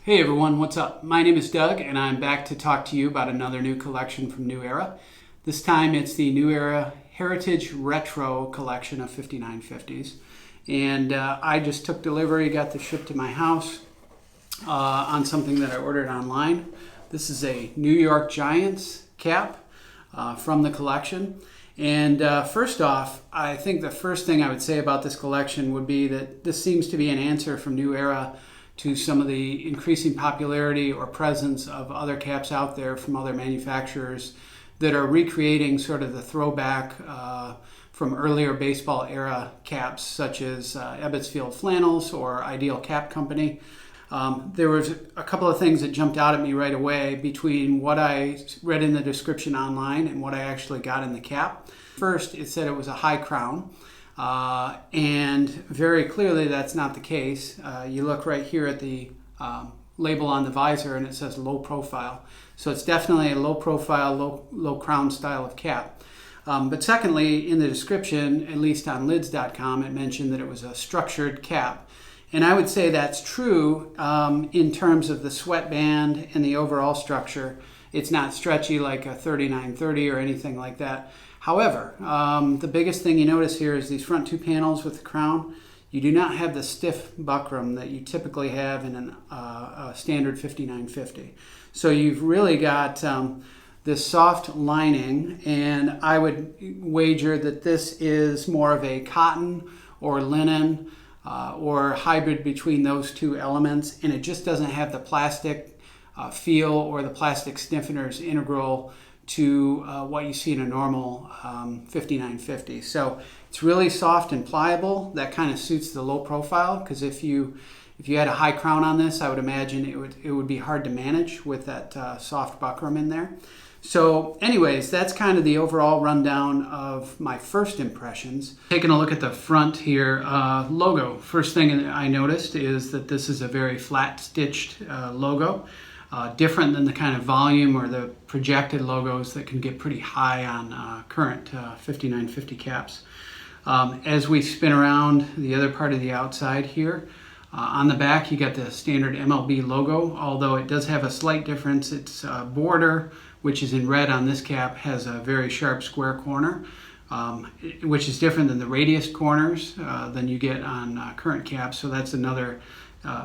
Hey everyone, what's up? My name is Doug and I'm back to talk to you about another new collection from New Era. This time it's the New Era Heritage Retro collection of 5950s. And I just took delivery, got this shipped to my house on something that I ordered online. This is a New York Giants cap from the collection. And first off, I think the first thing I would say about this collection would be that this seems to be an answer from New Era to some of the increasing popularity or presence of other caps out there from other manufacturers that are recreating sort of the throwback from earlier baseball era caps, such as Ebbets Flannels or Ideal Cap Company. There was a couple of things that jumped out at me right away between what I read in the description online and what I actually got in the cap. First, it said it was a high crown. And very clearly that's not the case. You look right here at the label on the visor and it says low profile. So it's definitely a low profile, low crown style of cap. But secondly, in the description, at least on lids.com, it mentioned that it was a structured cap. And I would say that's true in terms of the sweatband and the overall structure. It's not stretchy like a 3930 or anything like that. However, the biggest thing you notice here is these front two panels with the crown. You do not have the stiff buckram that you typically have in a standard 5950. So you've really got this soft lining, and I would wager that this is more of a cotton or linen or hybrid between those two elements, and it just doesn't have the plastic feel or the plastic stiffeners integral to what you see in a normal 5950. So it's really soft and pliable. That kind of suits the low profile, because if you had a high crown on this, I would imagine it would be hard to manage with that soft buckram in there. So anyways, that's kind of the overall rundown of my first impressions. Taking a look at the front here, logo. First thing I noticed is that this is a very flat stitched logo. Different than the kind of volume or the projected logos that can get pretty high on current 5950 caps. As we spin around the other part of the outside here, on the back you got the standard MLB logo, although it does have a slight difference. Its border, which is in red on this cap, has a very sharp square corner, which is different than the radius corners than you get on current caps. So that's another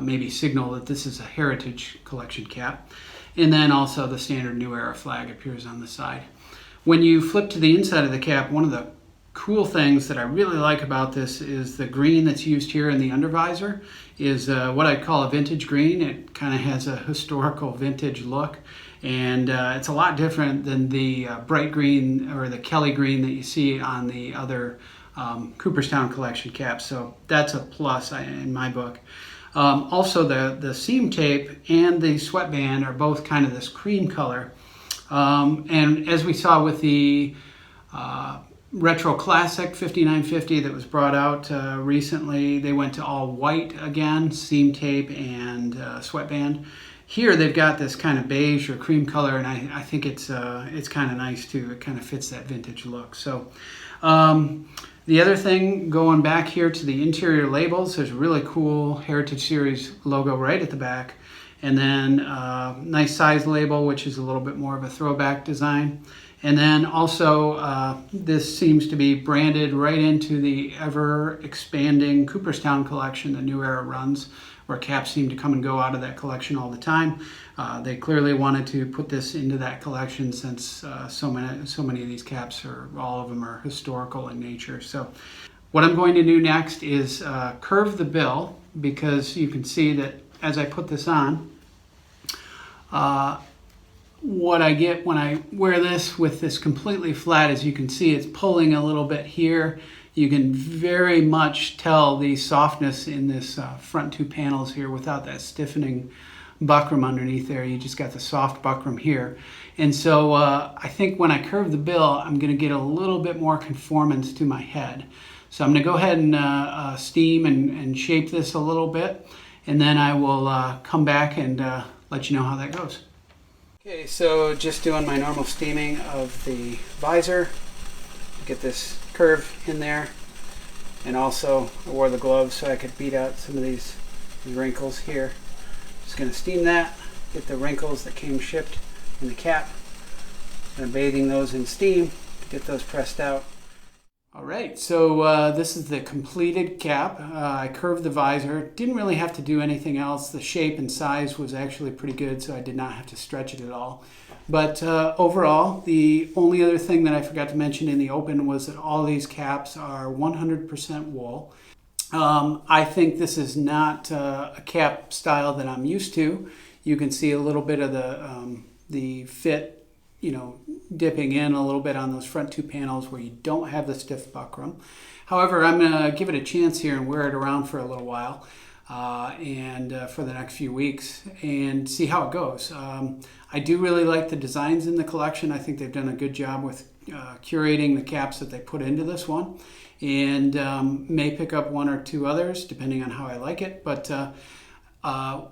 maybe signal that this is a heritage collection cap. And then also the standard New Era flag appears on the side. When you flip to the inside of the cap, one of the cool things that I really like about this is the green that's used here in the undervisor is what I call a vintage green. It kind of has a historical vintage look, and it's a lot different than the bright green or the Kelly green that you see on the other Cooperstown collection caps. So that's a plus in my book. Also, the seam tape and the sweatband are both kind of this cream color. And as we saw with the Retro Classic 5950 that was brought out recently, they went to all white again, seam tape and sweatband. Here they've got this kind of beige or cream color, and I think it's kind of nice too. It kind of fits that vintage look. So the other thing, going back here to the interior labels, there's a really cool Heritage Series logo right at the back. And then nice size label, which is a little bit more of a throwback design. And then also this seems to be branded right into the ever expanding Cooperstown collection that New Era runs, where caps seem to come and go out of that collection all the time. They clearly wanted to put this into that collection since so many of these caps, or all of them, are historical in nature. So what I'm going to do next is curve the bill, because you can see that as I put this on, what I get when I wear this with this completely flat, as you can see, it's pulling a little bit here. You can very much tell the softness in this front two panels here without that stiffening buckram underneath there. You just got the soft buckram here. And so I think when I curve the bill, I'm going to get a little bit more conformance to my head. So I'm going to go ahead and steam and shape this a little bit, and then I will come back and let you know how that goes. Okay, so just doing my normal steaming of the visor to get this curve in there, and also I wore the gloves so I could beat out some of these wrinkles here. Just going to steam that, get the wrinkles that came shipped in the cap. And bathing those in steam to get those pressed out. All right, so this is the completed cap. I curved the visor. Didn't really have to do anything else. The shape and size was actually pretty good, so I did not have to stretch it at all. But overall, the only other thing that I forgot to mention in the open was that all these caps are 100% wool. I think this is not a cap style that I'm used to. You can see a little bit of the fit, dipping in a little bit on those front two panels where you don't have the stiff buckram. However, I'm going to give it a chance here and wear it around for a little while and for the next few weeks and see how it goes. I do really like the designs in the collection. I think they've done a good job with curating the caps that they put into this one, and may pick up one or two others depending on how I like it. But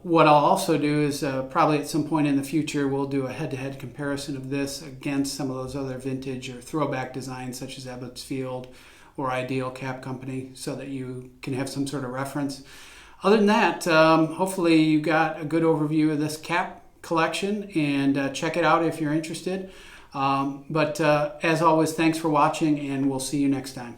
what I'll also do is probably at some point in the future we'll do a head-to-head comparison of this against some of those other vintage or throwback designs such as Ebbets Field or Ideal Cap Company, so that you can have some sort of reference. Other than that, hopefully you got a good overview of this cap collection, and check it out if you're interested. But as always, thanks for watching, and we'll see you next time.